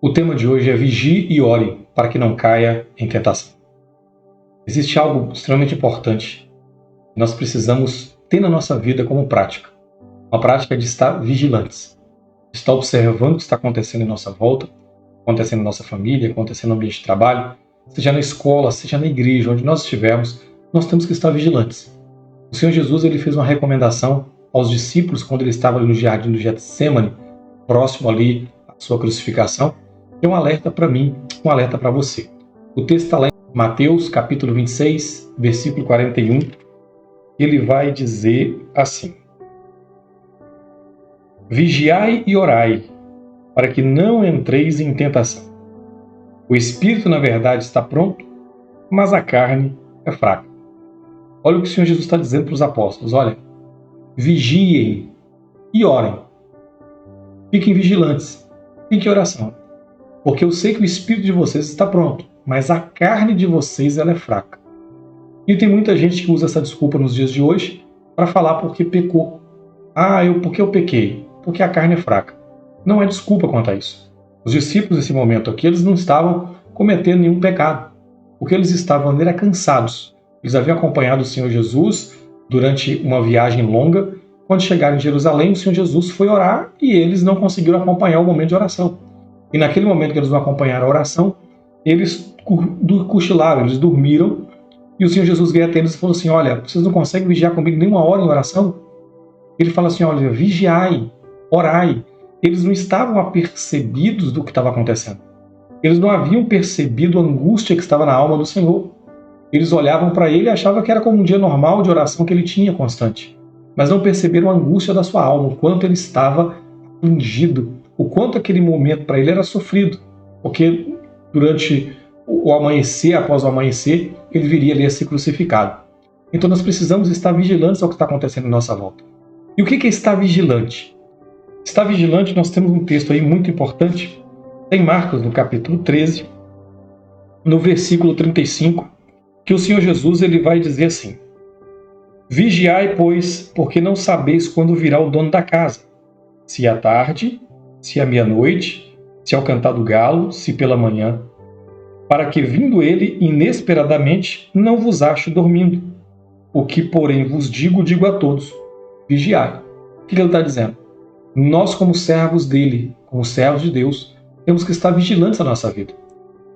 O tema de hoje é vigie e ore para que não caia em tentação. Existe algo extremamente importante que nós precisamos ter na nossa vida como prática. Uma prática de estar vigilantes, de estar observando o que está acontecendo em nossa volta, acontecendo em nossa família, acontecendo no ambiente de trabalho, seja na escola, seja na igreja, onde nós estivermos, nós temos que estar vigilantes. O Senhor Jesus ele fez uma recomendação aos discípulos quando ele estava ali no jardim do Getsemane, próximo ali à sua crucificação, é um alerta para mim, um alerta para você. O texto está lá em Mateus, capítulo 26, versículo 41. Ele vai dizer assim: Vigiai e orai, para que não entreis em tentação. O espírito, na verdade, está pronto, mas a carne é fraca. Olha o que o Senhor Jesus está dizendo para os apóstolos. Olha, vigiem e orem. Fiquem vigilantes, fiquem em oração. Porque eu sei que o espírito de vocês está pronto, mas a carne de vocês ela é fraca. E tem muita gente que usa essa desculpa nos dias de hoje para falar porque pecou. Porque eu pequei? Porque a carne é fraca. Não é desculpa quanto a isso. Os discípulos nesse momento aqui, eles não estavam cometendo nenhum pecado. O que eles estavam era cansados. Eles haviam acompanhado o Senhor Jesus durante uma viagem longa. Quando chegaram em Jerusalém, o Senhor Jesus foi orar e eles não conseguiram acompanhar o momento de oração. E naquele momento que eles não acompanharam a oração, eles cochilaram, eles dormiram. E o Senhor Jesus veio até eles e falou assim: olha, vocês não conseguem vigiar comigo nem uma hora em oração? Ele fala assim: olha, vigiai, orai. Eles não estavam apercebidos do que estava acontecendo. Eles não haviam percebido a angústia que estava na alma do Senhor. Eles olhavam para ele e achavam que era como um dia normal de oração que ele tinha constante. Mas não perceberam a angústia da sua alma, o quanto ele estava afligido, o quanto aquele momento para ele era sofrido. Porque durante o amanhecer, após o amanhecer, ele viria ali a ser crucificado. Então nós precisamos estar vigilantes ao que está acontecendo em nossa volta. E o que é estar vigilante? Estar vigilante, nós temos um texto aí muito importante, em Marcos, no capítulo 13, no versículo 35, que o Senhor Jesus ele vai dizer assim: Vigiai, pois, porque não sabeis quando virá o dono da casa, se à tarde, se à meia-noite, se ao cantar do galo, se pela manhã, para que, vindo ele inesperadamente, não vos ache dormindo. O que, porém, vos digo a todos: vigiai. O que ele está dizendo? Nós, como servos dele, como servos de Deus, temos que estar vigilantes na nossa vida.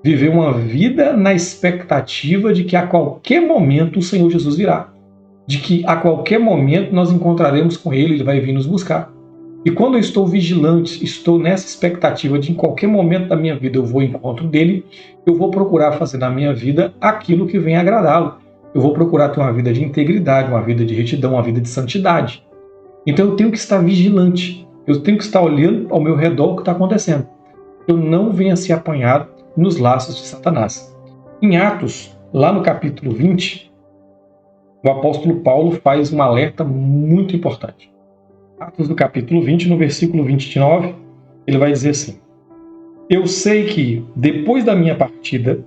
Viver uma vida na expectativa de que a qualquer momento o Senhor Jesus virá. De que a qualquer momento nós encontraremos com ele, ele vai vir nos buscar. E quando eu estou vigilante, estou nessa expectativa de em qualquer momento da minha vida eu vou ao encontro dele, eu vou procurar fazer na minha vida aquilo que vem agradá-lo. Eu vou procurar ter uma vida de integridade, uma vida de retidão, uma vida de santidade. Então eu tenho que estar vigilante. Eu tenho que estar olhando ao meu redor o que está acontecendo. Eu não venha ser apanhado nos laços de Satanás. Em Atos, lá no capítulo 20, o apóstolo Paulo faz um alerta muito importante. Atos do capítulo 20, no versículo 29, ele vai dizer assim: Eu sei que, depois da minha partida,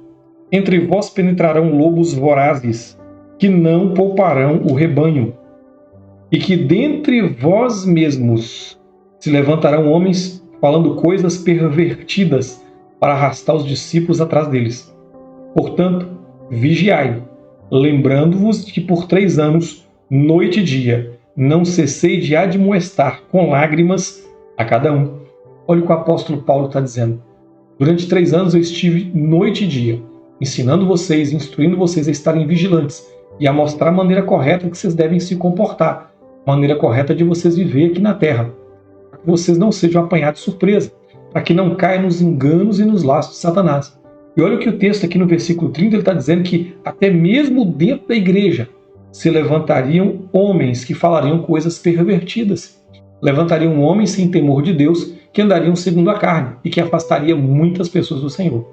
entre vós penetrarão lobos vorazes, que não pouparão o rebanho, e que dentre vós mesmos se levantarão homens falando coisas pervertidas para arrastar os discípulos atrás deles. Portanto, vigiai, lembrando-vos de que por 3 anos, noite e dia, não cessei de admoestar com lágrimas a cada um. Olha o que o apóstolo Paulo está dizendo. Durante 3 anos eu estive noite e dia, ensinando vocês, instruindo vocês a estarem vigilantes e a mostrar a maneira correta que vocês devem se comportar, a maneira correta de vocês viver aqui na Terra, para que vocês não sejam apanhados de surpresa, para que não caiam nos enganos e nos laços de Satanás. E olha o que o texto aqui no versículo 30 ele está dizendo, que até mesmo dentro da igreja se levantariam homens que falariam coisas pervertidas. Levantariam homens sem temor de Deus, que andariam segundo a carne e que afastaria muitas pessoas do Senhor.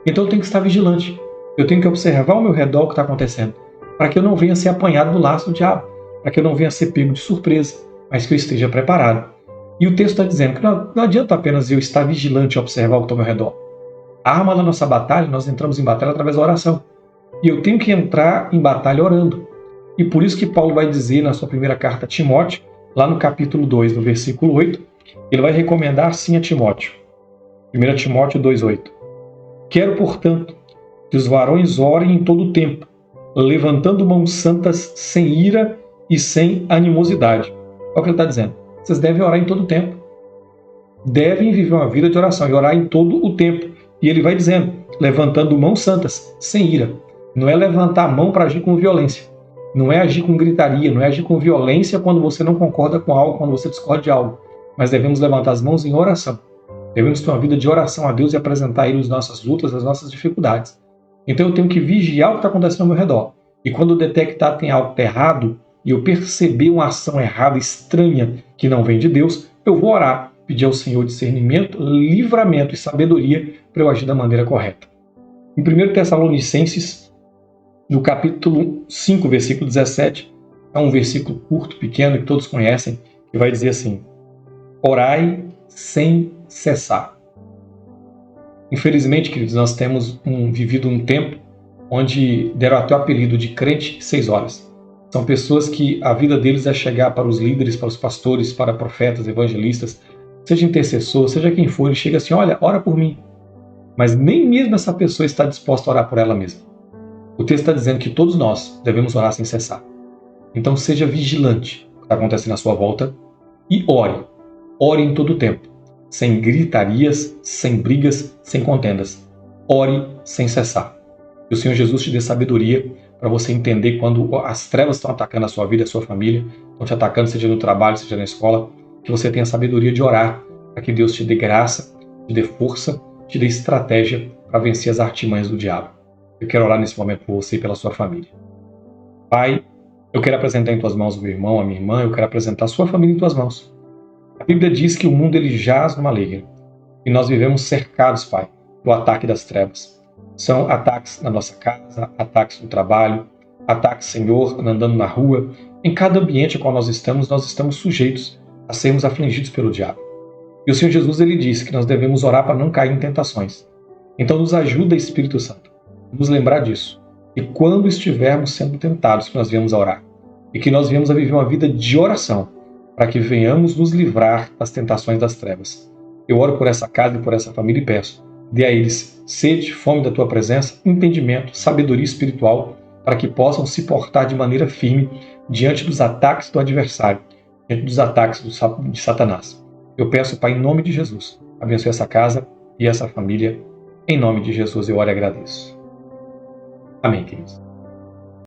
Então eu tenho que estar vigilante. Eu tenho que observar ao meu redor o que está acontecendo, para que eu não venha ser apanhado no laço do diabo, para que eu não venha ser pego de surpresa, mas que eu esteja preparado. E o texto está dizendo que não adianta apenas eu estar vigilante e observar o que está ao meu redor. A arma da nossa batalha, nós entramos em batalha através da oração. E eu tenho que entrar em batalha orando. E por isso que Paulo vai dizer na sua primeira carta a Timóteo, lá no capítulo 2, no versículo 8, ele vai recomendar assim a Timóteo: 1 Timóteo 2,8. Quero, portanto, que os varões orem em todo o tempo, levantando mãos santas sem ira e sem animosidade. É o que ele está dizendo. Vocês devem orar em todo o tempo. Devem viver uma vida de oração e orar em todo o tempo. E ele vai dizendo, levantando mãos santas, sem ira. Não é levantar a mão para agir com violência. Não é agir com gritaria, não é agir com violência quando você não concorda com algo, quando você discorda de algo. Mas devemos levantar as mãos em oração. Devemos ter uma vida de oração a Deus e apresentar a Ele as nossas lutas, as nossas dificuldades. Então eu tenho que vigiar o que está acontecendo ao meu redor. E quando eu detectar que tem algo errado, e eu perceber uma ação errada, estranha, que não vem de Deus, eu vou orar, pedir ao Senhor discernimento, livramento e sabedoria para eu agir da maneira correta. Em 1 Tessalonicenses, no capítulo 5, versículo 17, é um versículo curto, pequeno, que todos conhecem, que vai dizer assim: orai sem cessar. Infelizmente, queridos, nós temos vivido um tempo onde deram até o apelido de crente 6 horas. São pessoas que a vida deles é chegar para os líderes, para os pastores, para profetas, evangelistas, seja intercessor, seja quem for, e chega assim, olha, ora por mim. Mas nem mesmo essa pessoa está disposta a orar por ela mesma. O texto está dizendo que todos nós devemos orar sem cessar. Então seja vigilante o que está acontecendo à sua volta e ore. Ore em todo o tempo. Sem gritarias, sem brigas, sem contendas. Ore sem cessar. Que o Senhor Jesus te dê sabedoria para você entender quando as trevas estão atacando a sua vida, a sua família, estão te atacando, seja no trabalho, seja na escola, que você tenha sabedoria de orar, para que Deus te dê graça, te dê força, te dê estratégia para vencer as artimanhas do diabo. Eu quero orar nesse momento por você e pela sua família. Pai, eu quero apresentar em tuas mãos o meu irmão, a minha irmã, eu quero apresentar a sua família em tuas mãos. A Bíblia diz que o mundo ele jaz no maligno, e nós vivemos cercados, Pai, do ataque das trevas. São ataques na nossa casa, ataques no trabalho, ataques, Senhor, andando na rua. Em cada ambiente em qual nós estamos sujeitos a sermos afligidos pelo diabo. E o Senhor Jesus ele disse que nós devemos orar para não cair em tentações. Então nos ajuda, Espírito Santo, a nos lembrar disso. E quando estivermos sendo tentados, que nós venhamos a orar. E que nós venhamos a viver uma vida de oração, para que venhamos nos livrar das tentações das trevas. Eu oro por essa casa e por essa família e peço, dê a eles sede, fome da tua presença, entendimento, sabedoria espiritual, para que possam se portar de maneira firme diante dos ataques do adversário, diante dos ataques de Satanás. Eu peço, Pai, em nome de Jesus, abençoe essa casa e essa família. Em nome de Jesus eu oro e agradeço. Amém, queridos.